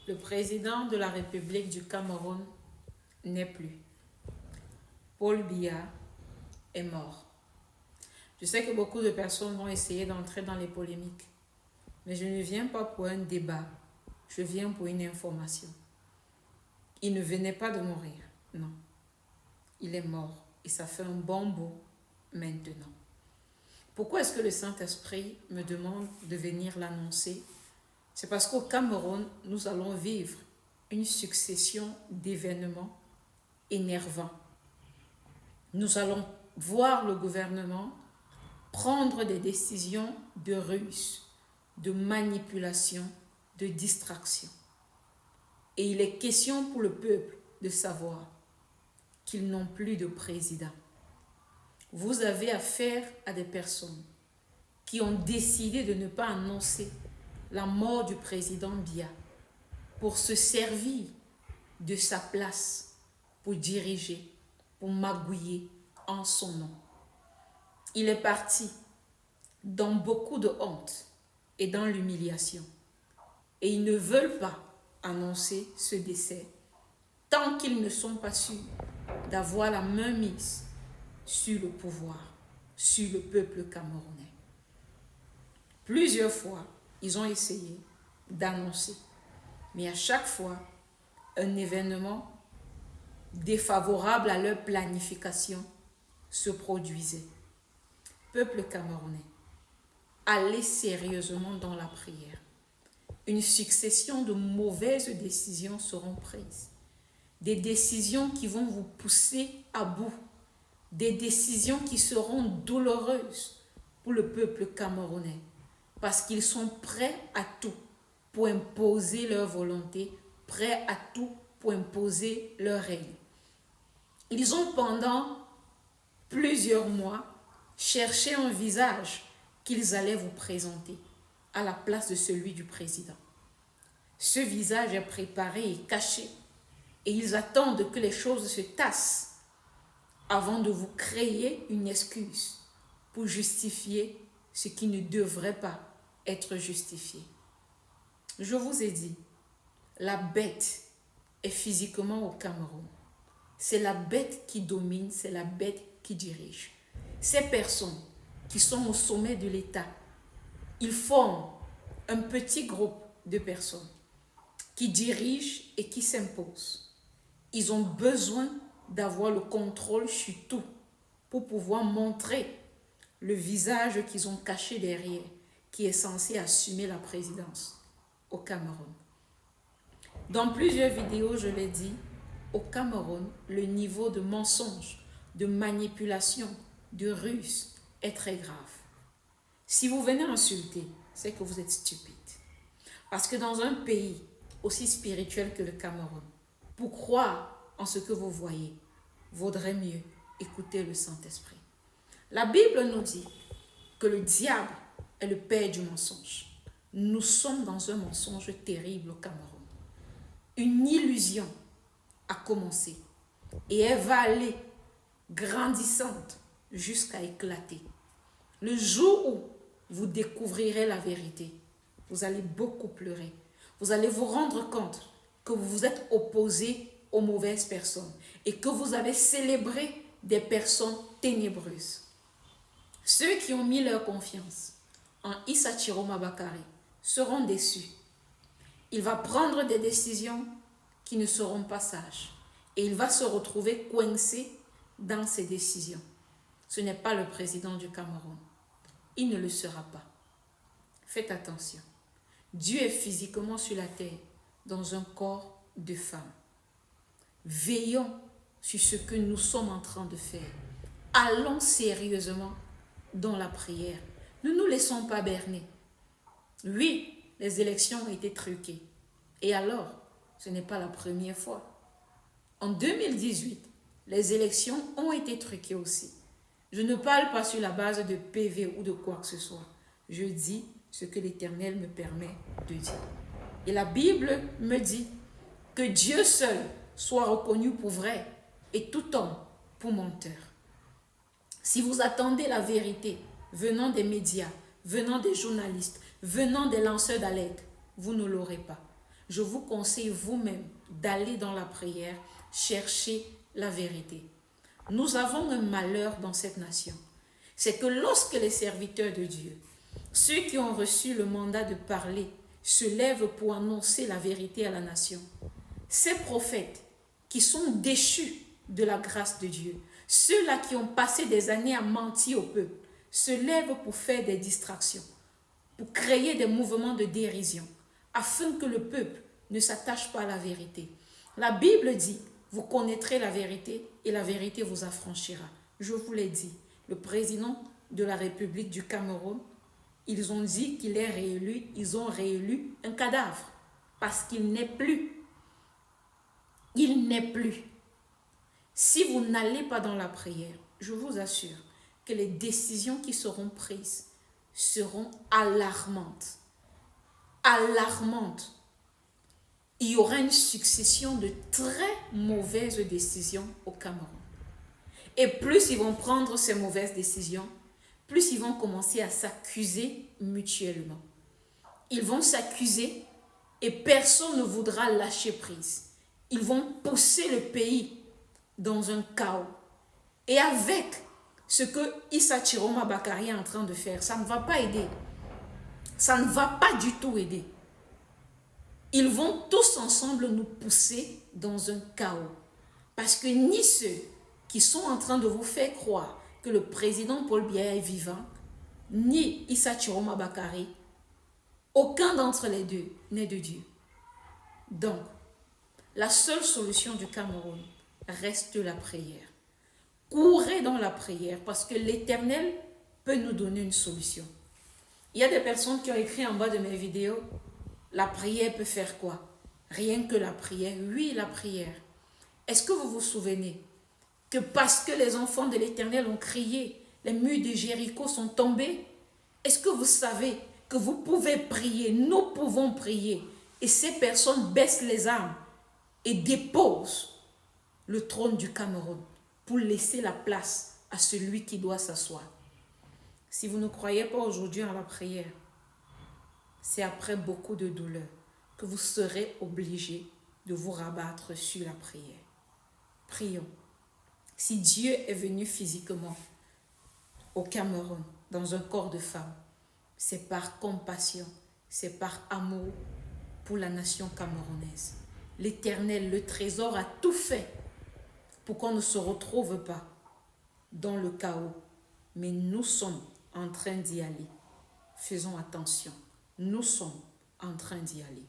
Le président de la République du Cameroun n'est plus. Paul Biya est mort. Je sais que beaucoup de personnes vont essayer d'entrer dans les polémiques, mais je ne viens pas pour un débat, je viens pour une information. Il ne venait pas de mourir, non. Il est mort et ça fait un bon bout maintenant. Pourquoi est-ce que le Saint-Esprit me demande de venir l'annoncer? C'est parce qu'au Cameroun, nous allons vivre une succession d'événements énervants. Nous allons voir le gouvernement prendre des décisions de ruse, de manipulation, de distraction. Et il est question pour le peuple de savoir qu'ils n'ont plus de président. Vous avez affaire à des personnes qui ont décidé de ne pas annoncer la mort du président Biya pour se servir de sa place, pour diriger, pour magouiller en son nom. Il est parti dans beaucoup de honte et dans l'humiliation. Et ils ne veulent pas annoncer ce décès tant qu'ils ne sont pas sûrs d'avoir la main mise sur le pouvoir, sur le peuple camerounais. Plusieurs fois, ils ont essayé d'annoncer, mais à chaque fois, un événement défavorable à leur planification se produisait. Peuple camerounais, allez sérieusement dans la prière. Une succession de mauvaises décisions seront prises. Des décisions qui vont vous pousser à bout. Des décisions qui seront douloureuses pour le peuple camerounais. Parce qu'ils sont prêts à tout pour imposer leur volonté, prêts à tout pour imposer leur règne. Ils ont pendant plusieurs mois cherché un visage qu'ils allaient vous présenter à la place de celui du président. Ce visage est préparé et caché et ils attendent que les choses se tassent avant de vous créer une excuse pour justifier ce qui ne devrait pas être justifié. Je vous ai dit, la bête est physiquement au Cameroun. C'est la bête qui domine, c'est la bête qui dirige. Ces personnes qui sont au sommet de l'État, ils forment un petit groupe de personnes qui dirigent et qui s'imposent. Ils ont besoin d'avoir le contrôle sur tout pour pouvoir montrer le visage qu'ils ont caché derrière, qui est censé assumer la présidence au Cameroun. Dans plusieurs vidéos, je l'ai dit, au Cameroun, le niveau de mensonge, de manipulation, de ruse est très grave. Si vous venez insulter, c'est que vous êtes stupide. Parce que dans un pays aussi spirituel que le Cameroun, pour croire en ce que vous voyez, vaudrait mieux écouter le Saint-Esprit. La Bible nous dit que le diable est le père du mensonge. Nous sommes dans un mensonge terrible au Cameroun. Une illusion a commencé et elle va aller grandissante jusqu'à éclater. Le jour où vous découvrirez la vérité, vous allez beaucoup pleurer. Vous allez vous rendre compte que vous vous êtes opposé aux mauvaises personnes et que vous avez célébré des personnes ténébreuses. Ceux qui ont mis leur confiance en Issa Chiroma Bakari seront déçus. Il va prendre des décisions qui ne seront pas sages et il va se retrouver coincé dans ses décisions. Ce n'est pas le président du Cameroun. Il ne le sera pas. Faites attention. Dieu est physiquement sur la terre dans un corps de femme. Veillons sur ce que nous sommes en train de faire. Allons sérieusement dans la prière. Ne nous laissons pas berner. Oui, les élections ont été truquées. Et alors, ce n'est pas la première fois. En 2018, les élections ont été truquées aussi. Je ne parle pas sur la base de PV ou de quoi que ce soit. Je dis ce que l'Éternel me permet de dire. Et la Bible me dit que Dieu seul soit reconnu pour vrai et tout homme pour menteur. Si vous attendez la vérité venant des médias, venant des journalistes, venant des lanceurs d'alerte, vous ne l'aurez pas. je vous conseille vous-même d'aller dans la prière, chercher la vérité. Nous avons un malheur dans cette nation. C'est que lorsque les serviteurs de Dieu, ceux qui ont reçu le mandat de parler, se lèvent pour annoncer la vérité à la nation, ces prophètes qui sont déchus de la grâce de Dieu, ceux-là qui ont passé des années à mentir au peuple, se lèvent pour faire des distractions, pour créer des mouvements de dérision, afin que le peuple ne s'attache pas à la vérité. La Bible dit, vous connaîtrez la vérité et la vérité vous affranchira. Je vous l'ai dit, le président de la République du Cameroun, ils ont dit qu'il est réélu, ils ont réélu un cadavre, parce qu'il n'est plus. Il n'est plus. Si vous n'allez pas dans la prière, je vous assure que les décisions qui seront prises seront alarmantes. Alarmantes. Il y aura une succession de très mauvaises décisions au Cameroun. Et plus ils vont prendre ces mauvaises décisions, plus ils vont commencer à s'accuser mutuellement. Ils vont s'accuser et personne ne voudra lâcher prise. Ils vont pousser le pays dans un chaos. Et avec ce que Issa Chiroma Bakari est en train de faire, ça ne va pas aider. Ça ne va pas du tout aider. Ils vont tous ensemble nous pousser dans un chaos. Parce que ni ceux qui sont en train de vous faire croire que le président Paul Biya est vivant, ni Issa Chiroma Bakari, aucun d'entre les deux n'est de Dieu. Donc, la seule solution du Cameroun reste la prière. Courez dans la prière parce que l'Éternel peut nous donner une solution. Il y a des personnes qui ont écrit en bas de mes vidéos, la prière peut faire quoi? Rien que la prière. Oui, la prière. Est-ce que vous vous souvenez que parce que les enfants de l'Éternel ont crié, les murs de Jéricho sont tombés? Est-ce que vous savez que vous pouvez prier, nous pouvons prier, et ces personnes baissent les armes et déposent le trône du Cameroun pour laisser la place à celui qui doit s'asseoir? Si vous ne croyez pas aujourd'hui en la prière, c'est après beaucoup de douleur que vous serez obligés de vous rabattre sur la prière. Prions. Si Dieu est venu physiquement au Cameroun dans un corps de femme, c'est par compassion, c'est par amour pour la nation camerounaise. L'Éternel, le trésor, a tout fait pour qu'on ne se retrouve pas dans le chaos. Mais nous sommes en train d'y aller. Faisons attention. Nous sommes en train d'y aller.